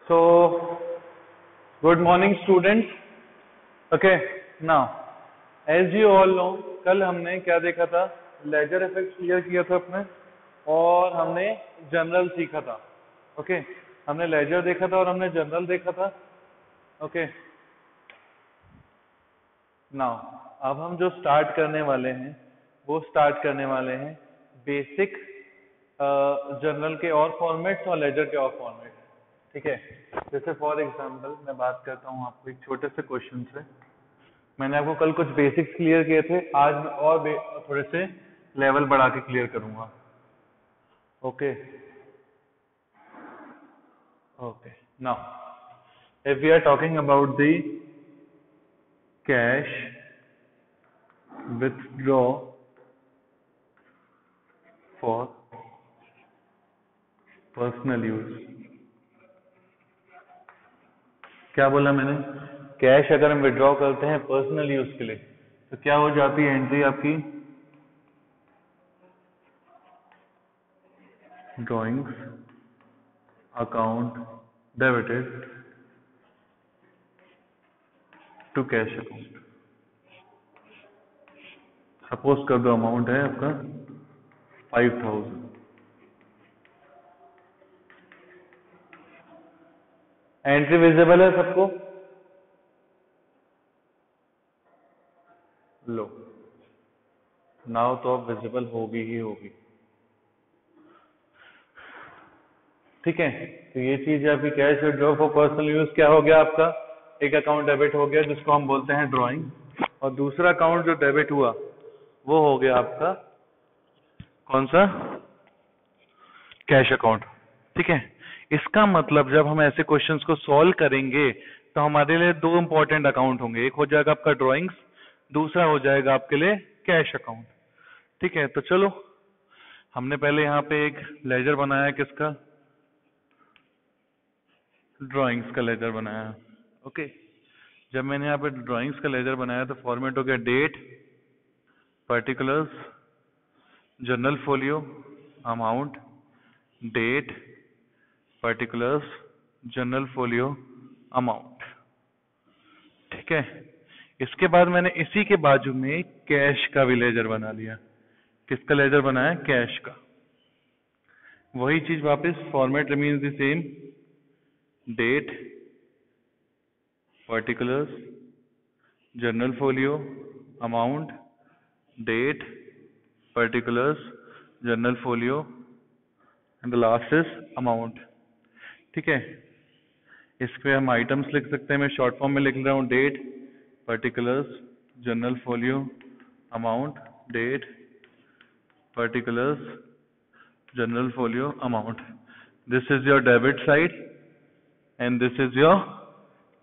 So, good morning students. Okay, now as you all know, कल हमने क्या देखा था? लेजर इफेक्ट क्लियर किया था अपने, और हमने जनरल सीखा था. ओके, हमने लेजर देखा था और हमने जनरल देखा था. ओके, नाउ अब हम जो स्टार्ट करने वाले हैं वो स्टार्ट करने वाले हैं बेसिक जनरल के और फॉर्मेट्स और लेजर के और फॉर्मेट्स. ठीक है, जैसे फॉर एग्जांपल मैं बात करता हूँ आपको एक छोटे से क्वेश्चन से. मैंने आपको कल कुछ बेसिक्स क्लियर किए थे, आज मैं और थोड़े से लेवल बढ़ा के क्लियर करूंगा. Okay okay, now if we are talking about the cash withdraw for personal use. क्या बोला मैंने? कैश अगर हम विड्रॉ करते हैं पर्सनल यूज के लिए तो क्या हो जाती है एंट्री आपकी? Drawings account debited to cash account. Suppose कर दो अमाउंट है आपका 5000. एंट्री विजिबल है सबको? लो, नाउ तो अब विजिबल होगी ही होगी. ठीक है, तो ये चीज है आपकी cash withdraw for personal use. क्या हो गया आपका? एक अकाउंट डेबिट हो गया जिसको हम बोलते हैं ड्राइंग, और दूसरा अकाउंट जो डेबिट हुआ वो हो गया आपका कौन सा? Cash account. ठीक है, इसका मतलब जब हम ऐसे क्वेश्चंस को सॉल्व करेंगे तो हमारे लिए दो इंपॉर्टेंट अकाउंट होंगे. एक हो जाएगा आपका ड्राइंग्स, दूसरा हो जाएगा आपके लिए कैश अकाउंट. ठीक है, तो चलो हमने पहले यहाँ पे एक लेजर बनाया, किसका? ड्राइंग्स का लेजर बनाया. ओके, जब मैंने यहाँ पे ड्राइंग्स का लेजर बनाया तो फॉर्मेट हो गया date, particulars, journal folio, amount, date, particulars, journal folio, amount. ठीक है, इसके बाद मैंने इसी के बाजू में कैश का भी लेजर बना लिया. किसका लेजर बनाया? कैश का. वही चीज वापस, format remains the same, date, particulars, journal folio, amount, date, particulars, journal folio, and the last is amount. ठीक है, इस पे हम आइटम्स लिख सकते हैं. मैं शॉर्ट फॉर्म में लिख रहा हूँ, date, particulars, journal folio, amount, date, particulars, journal folio, amount. This is your debit side and this is your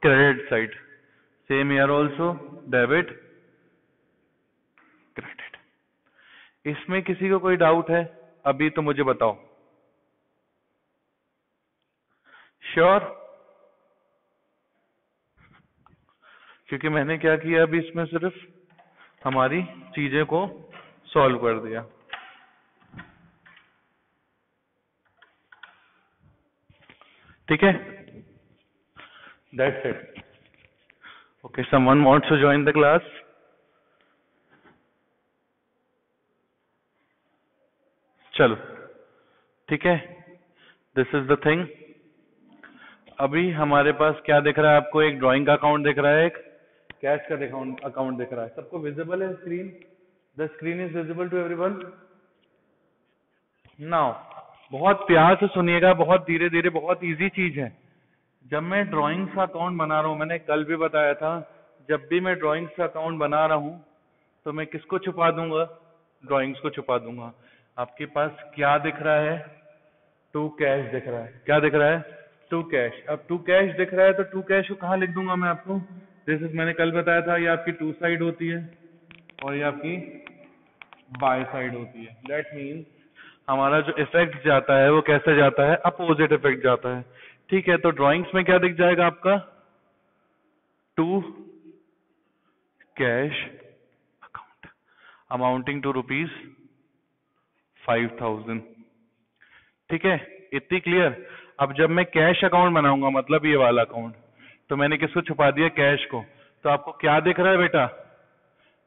credit side. Same year also, debit, credit. इसमें किसी को कोई डाउट है अभी तो मुझे बताओ. श्योर? क्योंकि मैंने क्या किया अभी इसमें सिर्फ हमारी चीजें को सॉल्व कर दिया. ठीक है, that's it. Okay, someone wants to join the class? चलो, ठीक है, दिस इज द थिंग. अभी हमारे पास क्या दिख रहा है आपको? एक ड्राइंग का अकाउंट दिख रहा है, एक कैश का अकाउंट दिख रहा है. सबको विजिबल है screen? The screen is visible to everyone? Now बहुत प्यार से सुनिएगा, बहुत धीरे धीरे, बहुत इजी चीज है. जब मैं ड्राइंग्स का अकाउंट बना रहा हूं, मैंने कल भी बताया था, जब भी मैं ड्राइंग्स का अकाउंट बना रहा हूं तो मैं किसको छुपा दूंगा? ड्राइंग्स को छुपा दूंगा. आपके पास क्या दिख रहा है? टू कैश दिख रहा है. क्या दिख रहा है? To cash. अब टू कैश दिख रहा है तो टू कैश को कहाँ लिख दूंगा मैं आपको? दिस इज, मैंने कल बताया था, ये आपकी टू साइड होती है और ये आपकी बाय साइड होती है. दैट मीन्स हमारा जो इफेक्ट जाता है वो कैसे जाता है? अपोजिट इफेक्ट जाता है. ठीक है, तो ड्राइंग्स में क्या दिख जाएगा आपका? To cash account amounting to ₹5000. ठीक है, इतनी क्लियर? अब जब मैं कैश अकाउंट बनाऊंगा, मतलब ये वाला अकाउंट, तो मैंने किसको छुपा दिया? कैश को। तो आपको क्या दिख रहा है बेटा?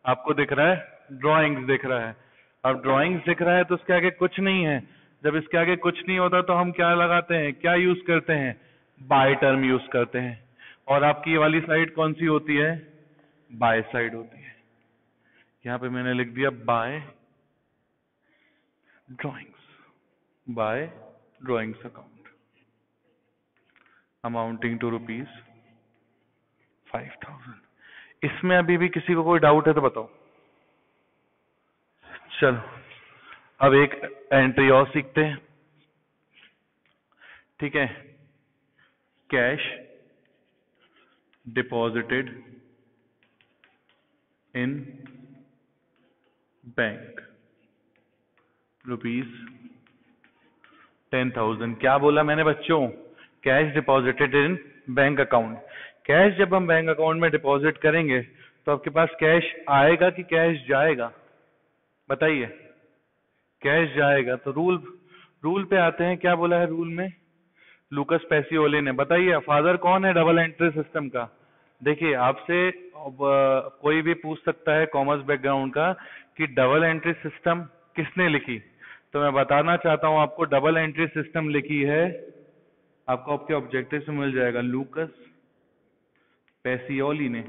आपको दिख रहा है ड्राइंग्स दिख रहा है। अब ड्राइंग्स दिख रहा है तो उसके आगे कुछ नहीं है। जब इसके आगे कुछ नहीं होता तो हम क्या लगाते हैं, क्या यूज करते हैं? बाय टर्म यूज करते हैं। और आपकी ये वाली साइड कौन सी होती है? बाय साइड होती है। यहां पे मैंने लिख दिया by drawings, by drawings account amounting to ₹5,000। इसमें अभी भी किसी को कोई डाउट है तो बताओ। चलो अब एक एंट्री और सीखते हैं, ठीक है। Cash deposited in bank ₹10,000। क्या बोला मैंने बच्चों? Cash deposited in bank account. Cash जब हम बैंक अकाउंट में डिपॉजिट करेंगे तो आपके पास कैश आएगा कि कैश जाएगा? बताइए। कैश जाएगा। तो रूल पे आते हैं। क्या बोला है रूल में? लूकस पैसियोली ने। बताइए फादर कौन है डबल एंट्री सिस्टम का? देखिए आपसे कोई भी पूछ सकता है कॉमर्स बैकग्राउंड का कि डबल एंट्री सिस्टम किसने लिखी। तो मैं बताना चाहता हूं आपको, डबल एंट्री सिस्टम लिखी है, आपको आपके ऑब्जेक्टिव से मिल जाएगा, लूकस पैसियोली ने।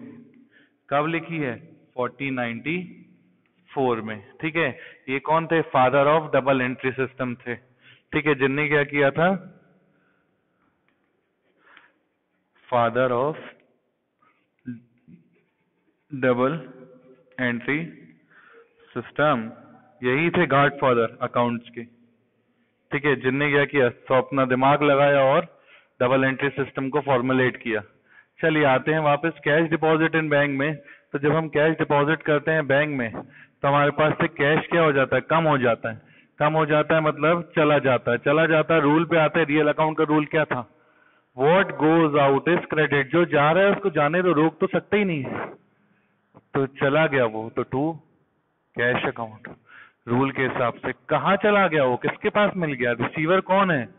कब लिखी है? 1494 में, ठीक है। ये कौन थे? Father of double entry system थे, ठीक है। जिनने क्या किया था? Father of double entry system, यही थे गॉडफादर अकाउंट्स के, ठीक है। जिनने क्या किया? तो अपना दिमाग लगाया और डबल एंट्री सिस्टम को फॉर्मुलेट किया। चलिए आते हैं वापस कैश डिपॉजिट इन बैंक में। तो जब हम कैश डिपॉजिट करते हैं बैंक में तो हमारे पास से कैश क्या हो जाता है? कम हो जाता है। कम हो जाता है मतलब चला जाता है। चला जाता है, रूल पे आते हैं। रियल अकाउंट का रूल क्या था? What goes out is credit. जो जा रहा है उसको जाने तो रोक तो सकते ही नहीं है। तो चला गया वो, तो टू कैश अकाउंट। रूल के हिसाब से कहाँ चला गया वो? किसके पास मिल गया? रिसीवर कौन है?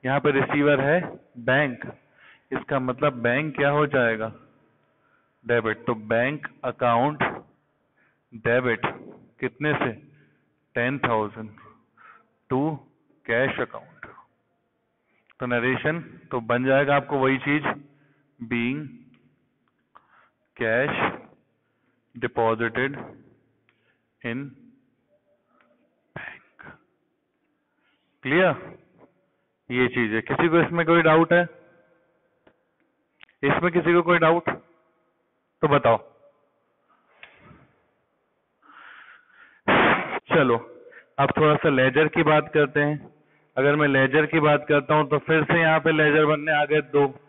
यहाँ पे रिसीवर है बैंक। इसका मतलब बैंक क्या हो जाएगा? डेबिट। तो बैंक अकाउंट डेबिट कितने से? 10,000 टू कैश अकाउंट। तो नरेशन तो बन जाएगा आपको वही चीज, being cash deposited in bank. Clear? ये चीज है। किसी को इसमें कोई डाउट है? इसमें किसी को कोई डाउट तो बताओ। चलो अब थोड़ा सा लेजर की बात करते हैं। अगर मैं लेजर की बात करता हूं तो फिर से यहाँ पे लेजर बनने आ गए दो,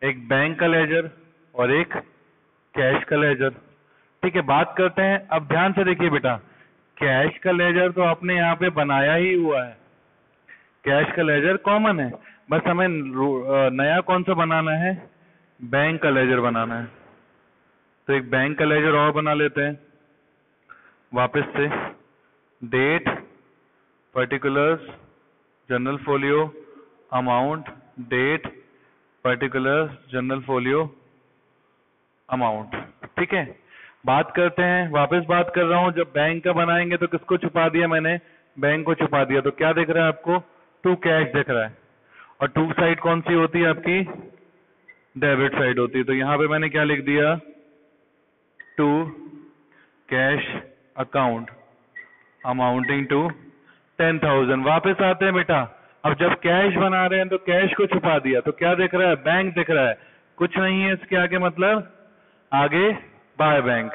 एक बैंक का लेजर और एक कैश का लेजर, ठीक है। बात करते हैं, अब ध्यान से देखिए बेटा, कैश का लेजर तो आपने यहाँ पे बनाया ही हुआ है, कैश का लेजर कॉमन है। बस हमें नया कौन सा बनाना है? बैंक का लेजर बनाना है। तो एक बैंक का लेजर और बना लेते हैं वापस से। Date, particulars, journal folio, amount, date, particulars, journal folio, amount, ठीक है। बात करते हैं, वापस बात कर रहा हूं, जब बैंक का बनाएंगे तो किसको छुपा दिया मैंने? बैंक को छुपा दिया। तो क्या दिख रहा है आपको? टू कैश दिख रहा है। और टू साइड कौन सी होती है आपकी? डेबिट साइड होती है। तो यहां पे मैंने क्या लिख दिया? To cash account amounting to 10,000। वापस आते हैं बेटा, अब जब कैश बना रहे हैं तो कैश को छुपा दिया, तो क्या दिख रहा है? बैंक दिख रहा है। कुछ नहीं है इसके आगे, मतलब आगे बाय बैंक।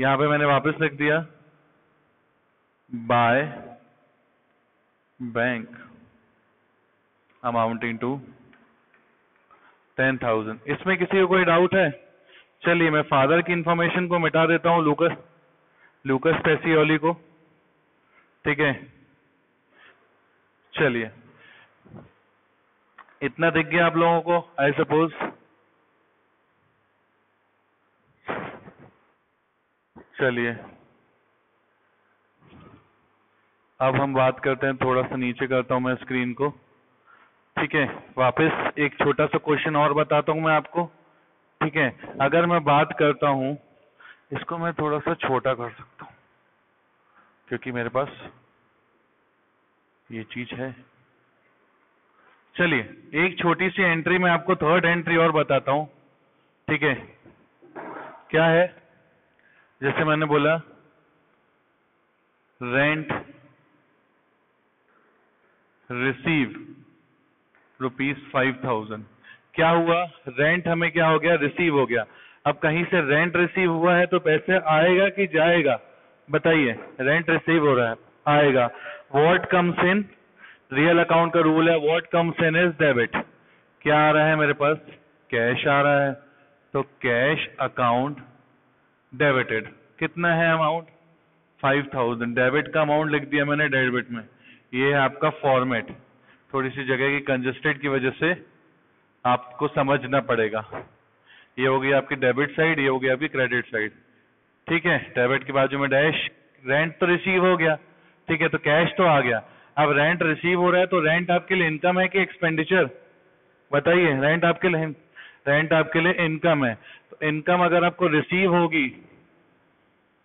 यहां पे मैंने वापस लिख दिया बाय बैंक अमाउंटिंग टू 10,000। इसमें किसी को कोई डाउट है? चलिए मैं फादर की इंफॉर्मेशन को मिटा देता हूं, लूकस पैसियोली को, ठीक है। चलिए इतना दिख गया आप लोगों को आई सपोज। चलिए अब हम बात करते हैं, थोड़ा सा नीचे करता हूं मैं स्क्रीन को ठीक है, वापस एक छोटा सा क्वेश्चन और बताता हूँ मैं आपको। ठीक है, अगर मैं बात करता हूँ, इसको मैं थोड़ा सा छोटा कर सकता हूँ क्योंकि मेरे पास ये चीज है। चलिए एक छोटी सी एंट्री मैं आपको, थर्ड एंट्री और बताता हूँ। ठीक है, क्या है, जैसे मैंने बोला रेंट रिसीव ₹5,000। क्या हुआ, रेंट हमें क्या हो गया, रिसीव हो गया। अब कहीं से रेंट रिसीव हुआ है तो पैसे आएगा कि जाएगा, बताइए। रेंट रिसीव हो रहा है, आएगा। What comes in, real account का रूल है, what comes in is debit. क्या आ रहा है मेरे पास, कैश आ रहा है, तो कैश अकाउंट डेबिटेड। कितना है अमाउंट, 5,000। डेबिट का अमाउंट लिख दिया मैंने डेबिट में। ये है आपका फॉर्मेट। थोड़ी सी जगह की कंजेस्टेड की वजह से आपको समझना पड़ेगा। ये हो गई आपकी डेबिट साइड, ये हो गई आपकी क्रेडिट साइड। ठीक है, डेबिट के बाजू में डैश, रेंट तो रिसीव हो गया। ठीक है, तो कैश तो आ गया। अब रेंट रिसीव हो रहा है तो रेंट आपके लिए इनकम है कि एक्सपेंडिचर, बताइए। रेंट आपके लिए इनकम है। तो इनकम अगर आपको रिसीव होगी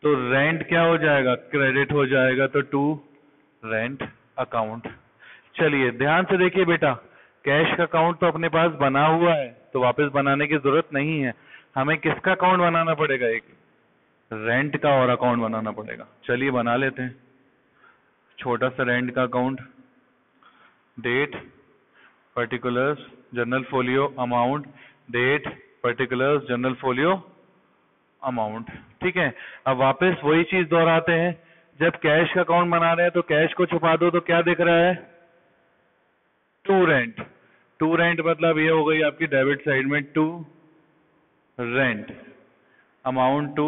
तो रेंट क्या हो जाएगा, क्रेडिट हो जाएगा। तो टू रेंट अकाउंट। चलिए ध्यान से देखिए बेटा, कैश का अकाउंट तो अपने पास बना हुआ है तो वापस बनाने की जरूरत नहीं है। हमें किसका अकाउंट बनाना पड़ेगा, एक रेंट का और अकाउंट बनाना पड़ेगा। चलिए बना लेते हैं छोटा सा रेंट का account. Date, particulars, journal folio, amount. Date, particulars, journal folio, amount. ठीक है, अब वापस वही चीज दोहराते हैं। जब कैश का अकाउंट बना रहे हैं तो कैश को छुपा दो तो क्या दिख रहा है, टू रेंट। टू रेंट मतलब ये हो गई आपकी डेबिट साइड में, टू रेंट, अमाउंट टू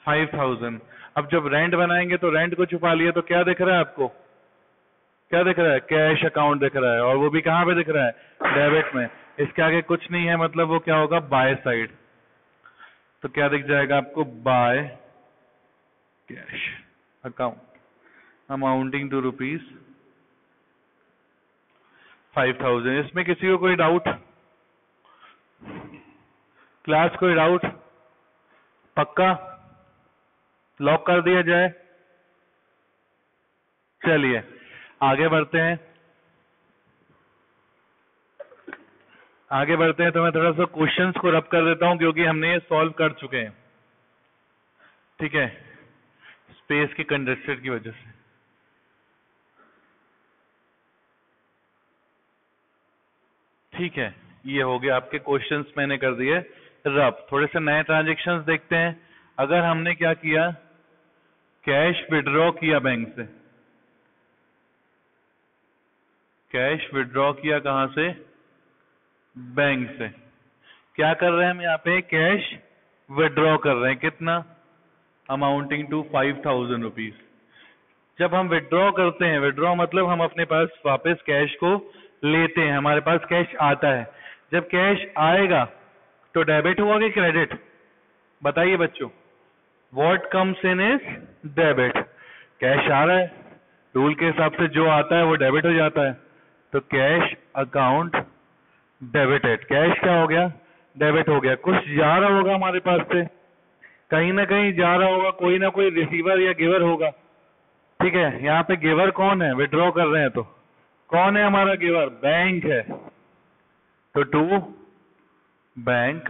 5,000। अब जब रेंट बनाएंगे तो रेंट को छुपा लिया तो क्या दिख रहा है आपको, क्या दिख रहा है, कैश अकाउंट दिख रहा है। और वो भी कहां पे दिख रहा है, डेबिट में। इसके आगे कुछ नहीं है, मतलब वो क्या होगा, बाय साइड। तो क्या दिख जाएगा आपको, by cash account amounting to ₹5,000। इसमें किसी को कोई डाउट, क्लास कोई डाउट, पक्का लॉक कर दिया जाए। चलिए आगे बढ़ते हैं, आगे बढ़ते हैं। तो मैं थोड़ा सा क्वेश्चंस को रब कर देता हूं क्योंकि हमने ये सॉल्व कर चुके हैं। ठीक है, स्पेस की कंजेस्टेड की वजह से। ठीक है, ये हो गया आपके क्वेश्चंस मैंने कर दिए रब। थोड़े से नए ट्रांजेक्शन्स देखते हैं। अगर हमने क्या किया, कैश विड्रॉ किया बैंक से, कैश विड्रॉ किया कहां से, बैंक से। क्या कर रहे हैं हम यहाँ पे, कैश विड्रॉ कर रहे हैं। कितना, अमाउंटिंग टू ₹5,000। जब हम विड्रॉ करते हैं, विड्रॉ मतलब हम अपने पास वापस कैश को लेते हैं, हमारे पास कैश आता है। जब कैश आएगा तो डेबिट हुआ कि क्रेडिट, बताइए बच्चों। What comes in is debit. Cash आ रहा है, रूल के हिसाब से जो आता है वो डेबिट हो जाता है। तो कैश अकाउंट डेबिटेड। कैश क्या हो गया, डेबिट हो गया। कुछ जा रहा होगा हमारे पास से, कहीं ना कहीं जा रहा होगा, कोई ना कोई रिसीवर या गिवर होगा। ठीक है, यहाँ पे गिवर कौन है, विड्रॉ कर रहे हैं तो कौन है हमारा गिवर, बैंक है। तो to bank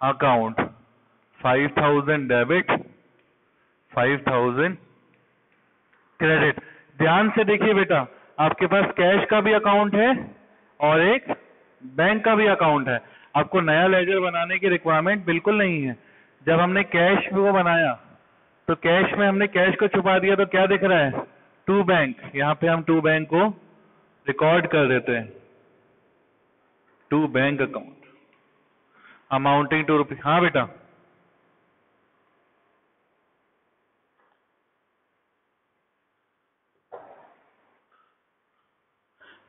account 5,000 debit, 5,000 credit. ध्यान से देखिए बेटा, आपके पास कैश का भी अकाउंट है और एक बैंक का भी अकाउंट है। आपको नया लेजर बनाने की रिक्वायरमेंट बिल्कुल नहीं है। जब हमने कैश को बनाया तो कैश में हमने कैश को छुपा दिया तो क्या दिख रहा है, टू बैंक। यहाँ पे हम टू बैंक को रिकॉर्ड कर देते हैं, to bank account amounting to ₹। हाँ बेटा,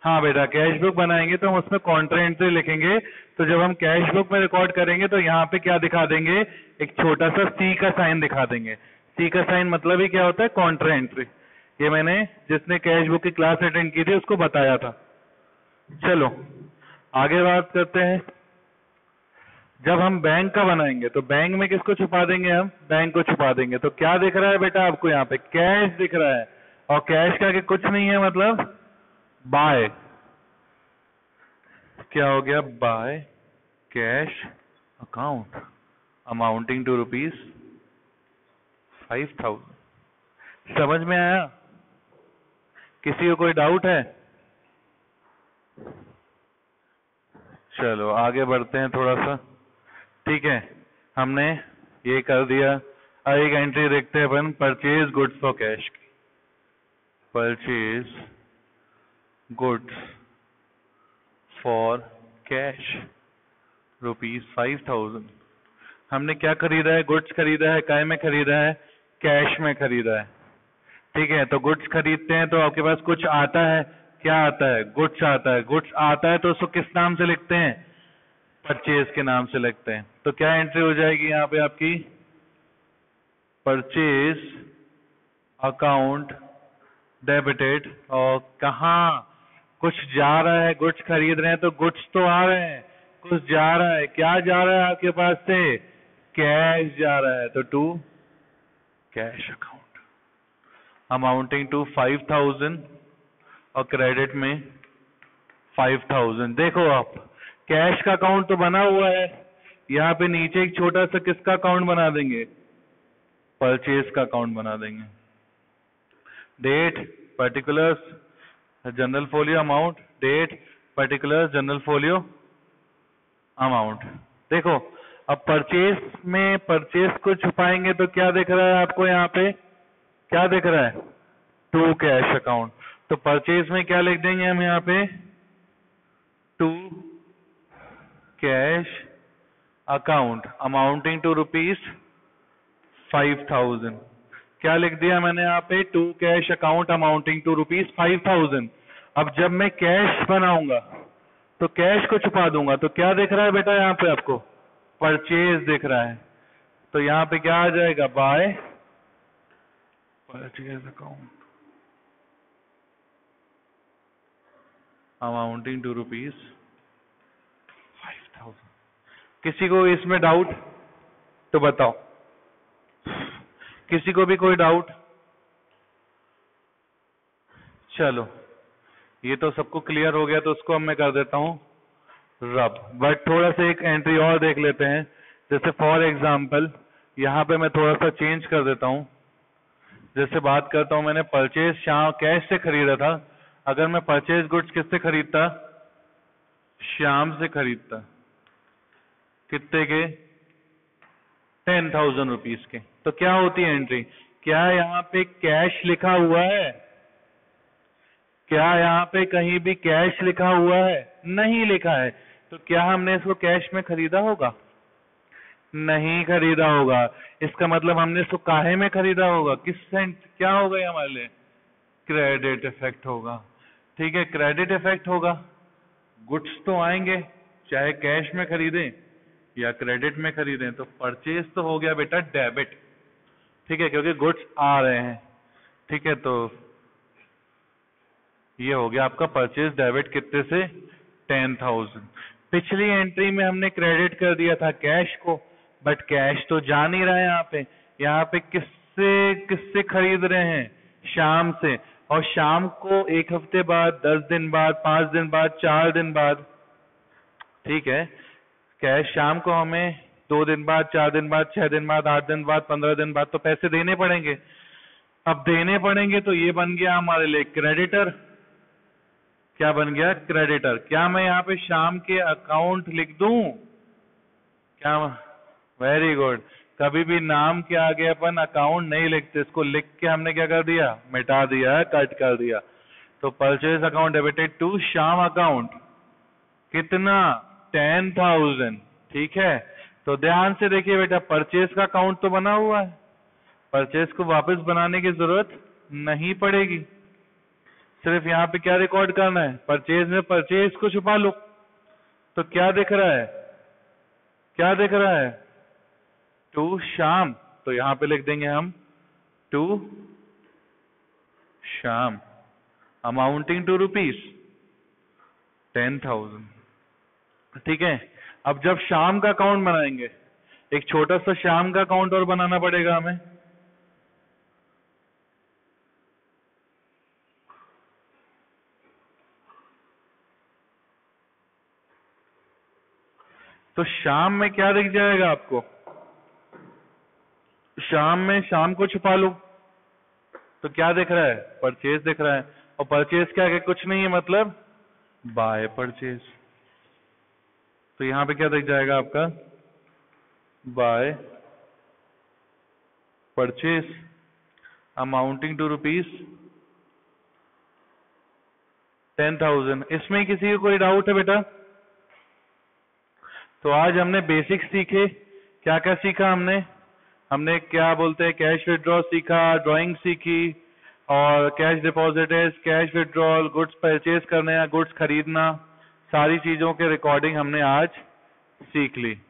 हाँ बेटा, कैश बुक बनाएंगे तो हम उसमें कॉन्ट्रा एंट्री लिखेंगे। तो जब हम कैश बुक में रिकॉर्ड करेंगे तो यहाँ पे क्या दिखा देंगे, एक छोटा सा सी का साइन दिखा देंगे। सी का साइन मतलब ही क्या होता है, कॉन्ट्रा एंट्री। ये मैंने जिसने कैश बुक की क्लास अटेंड की थी उसको बताया था। चलो आगे बात करते हैं। जब हम बैंक का बनाएंगे तो बैंक में किसको छुपा देंगे? हम बैंक को छुपा देंगे। तो क्या दिख रहा है बेटा आपको? यहाँ पे कैश दिख रहा है, और कैश का आगे कुछ नहीं है, मतलब बाय। क्या हो गया? By cash account amounting to ₹5,000। समझ में आया? किसी को कोई डाउट है? चलो आगे बढ़ते हैं थोड़ा सा। ठीक है, हमने ये कर दिया। अब एक एंट्री देखते हैं अपन, परचेज गुड्स फॉर कैश की। Purchase goods for cash ₹5,000। हमने क्या खरीदा है? गुड्स खरीदा है। काय में खरीदा है? कैश में खरीदा है। ठीक है, तो गुड्स खरीदते हैं तो आपके पास कुछ आता है। क्या आता है? गुड्स आता है। गुड्स आता है तो उसको किस नाम से लिखते हैं? परचेज के नाम से लिखते हैं। तो क्या एंट्री हो जाएगी यहाँ पे आपकी? Purchase account debited. और कहाँ कुछ जा रहा है? गुड्स खरीद रहे हैं तो गुड्स तो आ रहे हैं, कुछ जा रहा है। क्या जा रहा है आपके पास से? कैश जा रहा है, तो to cash account amounting to 5,000 और क्रेडिट में 5,000। देखो आप, कैश का अकाउंट तो बना हुआ है। यहाँ पे नीचे एक छोटा सा किसका अकाउंट बना देंगे? परचेज का अकाउंट बना देंगे। Date particulars journal folio amount, date particulars journal folio amount. देखो अब परचेज में परचेज को छुपाएंगे तो क्या दिख रहा है आपको? यहाँ पे क्या दिख रहा है? To cash account. तो परचेज में क्या लिख देंगे हम यहाँ पे? To cash account amounting to ₹5,000। क्या लिख दिया मैंने यहाँ पे? To cash account amounting to ₹5,000। अब जब मैं कैश बनाऊंगा तो कैश को छुपा दूंगा तो क्या दिख रहा है बेटा यहाँ पे आपको? परचेज दिख रहा है। तो यहाँ पे क्या आ जाएगा? By purchase account amounting to ₹5,000। किसी को इसमें डाउट तो बताओ? किसी को भी कोई डाउट? चलो ये तो सबको क्लियर हो गया, तो उसको अब मैं कर देता हूँ रब। बट थोड़ा सा एक एंट्री और देख लेते हैं। जैसे फॉर एग्जाम्पल यहाँ पे मैं थोड़ा सा चेंज कर देता हूँ। जैसे बात करता हूँ, मैंने परचेज श्याम कैश से खरीदा था। अगर मैं परचेज गुड्स किससे खरीदता? श्याम से खरीदता। कितने के? 10,000 रुपीज के। तो क्या होती है एंट्री? क्या यहाँ पे कैश लिखा हुआ है? क्या यहाँ पे कहीं भी कैश लिखा हुआ है? नहीं लिखा है। तो क्या हमने इसको कैश में खरीदा होगा? नहीं खरीदा होगा। इसका मतलब हमने इसको काहे में खरीदा होगा? किस सेंट? क्या होगा ये हमारे लिए? क्रेडिट इफेक्ट होगा। ठीक है, क्रेडिट इफेक्ट होगा। गुड्स तो आएंगे, चाहे कैश में खरीदें या क्रेडिट में खरीदें। तो परचेज तो हो गया बेटा डेबिट। ठीक है, क्योंकि गुड्स आ रहे हैं। ठीक है, तो ये हो गया आपका परचेज डेबिट। कितने से? 10,000। पिछली एंट्री में हमने क्रेडिट कर दिया था कैश को, बट कैश तो जा नहीं रहा है यहाँ पे। यहाँ पे किससे किससे खरीद रहे हैं? शाम से। और शाम को 1 हफ्ते बाद, 10 दिन बाद, 5 दिन बाद, 4 दिन बाद। ठीक है, कैश शाम को हमें 2 दिन बाद, 4 दिन बाद, 6 दिन बाद, 8 दिन बाद, 15 दिन बाद तो पैसे देने पड़ेंगे। अब देने पड़ेंगे तो ये बन गया हमारे लिए क्रेडिटर। क्या बन गया? क्रेडिटर। क्या मैं यहाँ पे शाम के अकाउंट लिख दूं? क्या? Very good. कभी भी नाम के आगे अपन अकाउंट नहीं लिखते। इसको लिख के हमने क्या कर दिया? मिटा दिया है, कट कर दिया। तो purchase account debited to Shyam account. कितना? 10,000। ठीक है, तो ध्यान से देखिए बेटा, परचेज का अकाउंट तो बना हुआ है। परचेज को वापस बनाने की जरूरत नहीं पड़ेगी। सिर्फ यहाँ पे क्या रिकॉर्ड करना है? परचेज में परचेज को छुपा लो। तो क्या दिख रहा है? क्या दिख रहा है? टू शाम। तो यहाँ पे लिख देंगे हम टू शाम अमाउंटिंग टू ₹10,000। 10,000। ठीक है, अब जब शाम का अकाउंट बनाएंगे, एक छोटा सा शाम का अकाउंट और बनाना पड़ेगा हमें। तो शाम में क्या दिख जाएगा आपको? शाम में शाम को छुपा लूं तो क्या दिख रहा है? परचेज दिख रहा है। और परचेज क्या है? कुछ नहीं है, मतलब बाय परचेज। तो यहां पे क्या दिख जाएगा आपका? By purchase amounting to ₹10,000। इसमें किसी को कोई डाउट है बेटा? तो आज हमने बेसिक्स सीखे। क्या क्या सीखा हमने? हमने क्या बोलते हैं, कैश विड्रॉ सीखा, ड्राइंग सीखी, और cash deposit, cash withdrawal, goods purchase करना या गुड्स खरीदना, सारी चीजों के रिकॉर्डिंग हमने आज सीख ली।